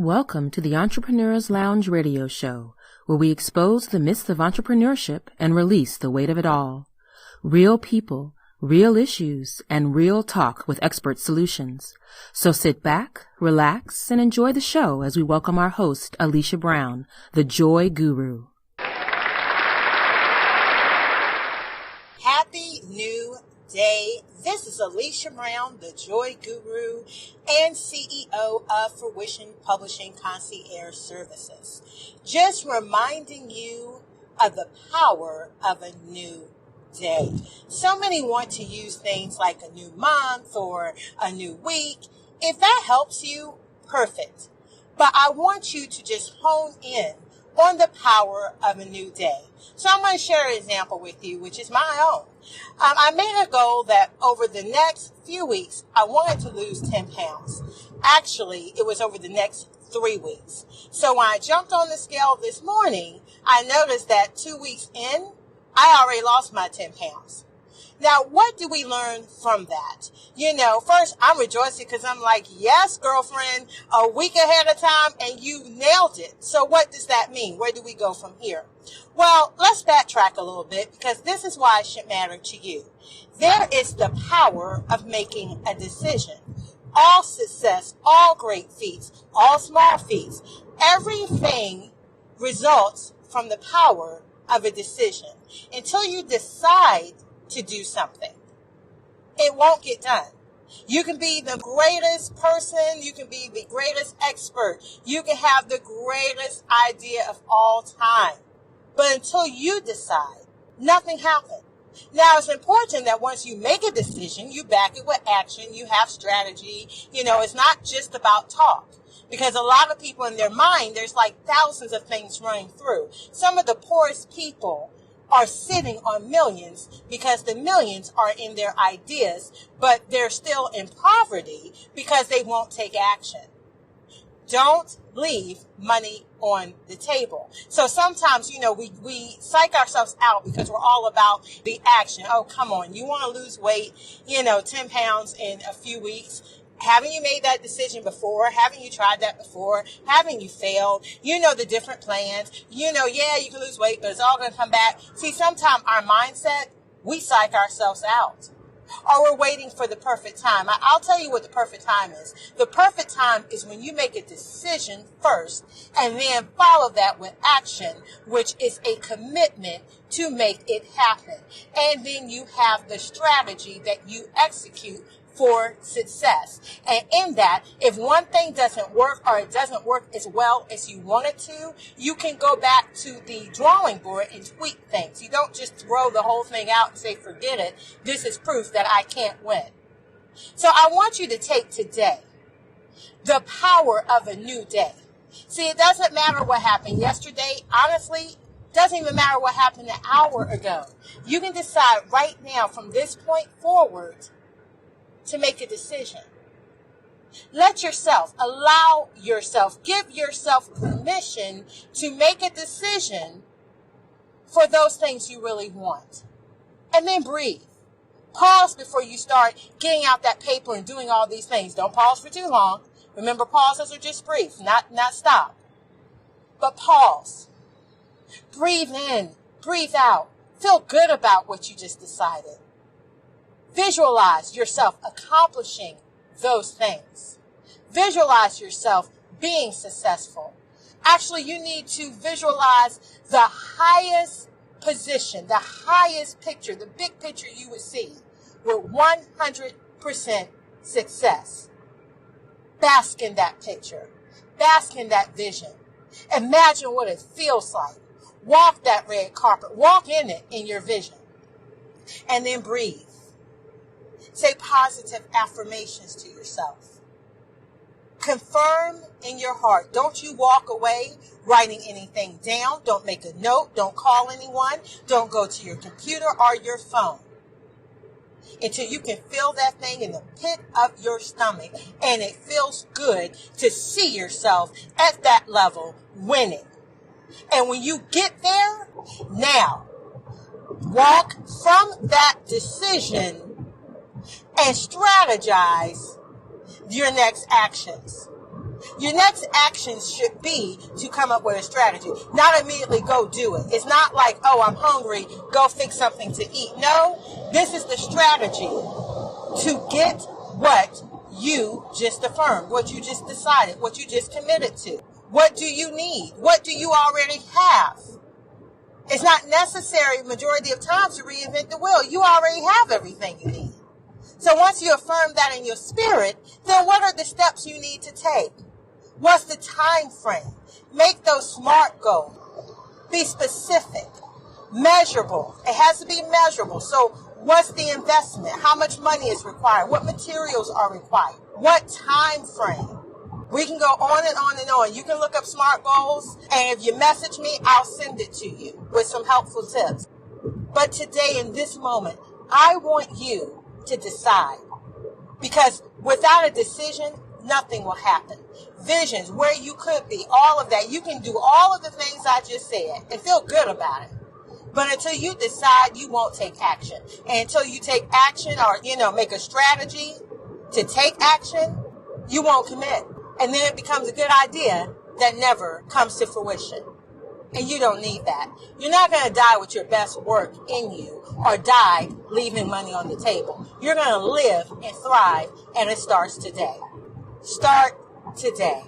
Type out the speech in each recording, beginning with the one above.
Welcome to the Entrepreneur's Lounge radio show, where we expose the myths of entrepreneurship and release the weight of it all. Real people, real issues, and real talk with expert solutions. So sit back, relax, and enjoy the show as we welcome our host, Alesha Brown, the Joy Guru. Happy New Day. This is Alesha Brown, the Joy Guru and CEO of Fruition Publishing Concierge Services. Just reminding you of the power of a new day. So many want to use things like a new month or a new week. If that helps you, perfect. But I want you to just hone in on the power of a new day. So I'm going to share an example with you, which is my own. I made a goal that over the next few weeks, I wanted to lose 10 pounds. Actually, it was over the next 3 weeks. So when I jumped on the scale this morning, I noticed that 2 weeks in, I already lost my 10 pounds. Now, what do we learn from that? First, I'm rejoicing because I'm like, yes, girlfriend, a week ahead of time, and you nailed it. So what does that mean? Where do we go from here? Well, let's backtrack a little bit because this is why it should matter to you. There is the power of making a decision. All success, all great feats, all small feats, everything results from the power of a decision. Until you decide to do something, it won't get done. You can be the greatest person, you can be the greatest expert, you can have the greatest idea of all time, but until you decide, nothing happens. Now, it's important that once you make a decision, you back it with action, you have strategy. It's not just about talk. Because a lot of people in their mind, there's like thousands of things running through. Some of the poorest people are sitting on millions because the millions are in their ideas, but they're still in poverty because they won't take action. Don't leave money on the table. So sometimes, we psych ourselves out because we're all about the action. Oh, come on. You want to lose weight, 10 pounds in a few weeks. Haven't you made that decision before? Haven't you tried that before? Haven't you failed? The different plans. Yeah, you can lose weight, but it's all going to come back. See, sometimes our mindset, we psych ourselves out. Or we're waiting for the perfect time. I'll tell you what the perfect time is. The perfect time is when you make a decision first and then follow that with action, which is a commitment to make it happen. And then you have the strategy that you execute for success. And in that, if one thing doesn't work or it doesn't work as well as you want it to, you can go back to the drawing board and tweak things. You don't just throw the whole thing out and say, forget it. This is proof that I can't win. So I want you to take today the power of a new day. See, it doesn't matter what happened yesterday. Honestly, it doesn't even matter what happened an hour ago. You can decide right now from this point forward to make a decision. Allow yourself, give yourself permission to make a decision for those things you really want. And then breathe. Pause before you start getting out that paper and doing all these things. Don't pause for too long. Remember, pauses are just brief, not stop. But pause. Breathe in, breathe out. Feel good about what you just decided. Visualize yourself accomplishing those things. Visualize yourself being successful. Actually, you need to visualize the highest position, the highest picture, the big picture you would see with 100% success. Bask in that picture. Bask in that vision. Imagine what it feels like. Walk that red carpet. Walk in it in your vision. And then breathe. Say positive affirmations to yourself. Confirm in your heart. Don't you walk away writing anything down. Don't make a note. Don't call anyone. Don't go to your computer or your phone until you can feel that thing in the pit of your stomach and it feels good to see yourself at that level winning. And when you get there, now walk from that decision and strategize your next actions. Your next actions should be to come up with a strategy, not immediately go do it. It's not like, oh, I'm hungry, go fix something to eat. No, this is the strategy to get what you just affirmed, what you just decided, what you just committed to. What do you need? What do you already have? It's not necessary majority of times to reinvent the wheel. You already have everything you need. So once you affirm that in your spirit, then what are the steps you need to take? What's the time frame? Make those SMART goals. Be specific, measurable. It has to be measurable. So what's the investment? How much money is required? What materials are required? What time frame? We can go on and on and on. You can look up SMART goals, and if you message me, I'll send it to you with some helpful tips. But today, in this moment, I want you to decide. Because without a decision, nothing will happen. Visions, where you could be, all of that. You can do all of the things I just said and feel good about it. But until you decide, you won't take action. And until you take action or, make a strategy to take action, you won't commit. And then it becomes a good idea that never comes to fruition. And you don't need that. You're not going to die with your best work in you or die leaving money on the table. You're going to live and thrive, and it starts today. Start today.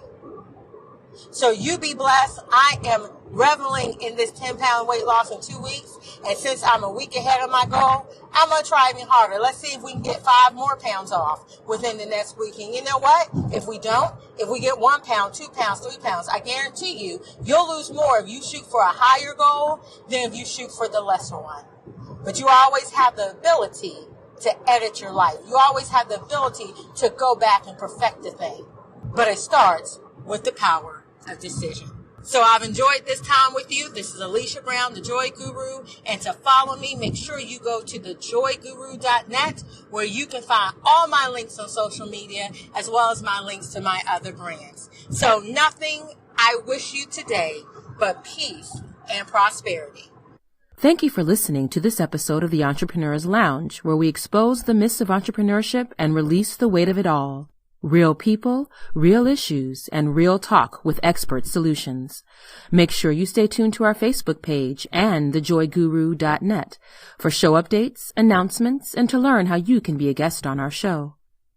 So you be blessed. I am reveling in this 10-pound weight loss in 2 weeks. And since I'm a week ahead of my goal, I'm going to try even harder. Let's see if we can get 5 more pounds off within the next week. And you know what? If we don't, if we get 1 pound, 2 pounds, 3 pounds, I guarantee you'll lose more if you shoot for a higher goal than if you shoot for the lesser one. But you always have the ability to edit your life. You always have the ability to go back and perfect the thing. But it starts with the power of decision. So I've enjoyed this time with you. This is Alesha Brown, the Joy Guru. And to follow me, make sure you go to thejoyguru.net, where you can find all my links on social media, as well as my links to my other brands. So nothing I wish you today but peace and prosperity. Thank you for listening to this episode of the Entrepreneur's Lounge, where we expose the myths of entrepreneurship and release the weight of it all. Real people, real issues, and real talk with expert solutions. Make sure you stay tuned to our Facebook page and thejoyguru.net for show updates, announcements, and to learn how you can be a guest on our show.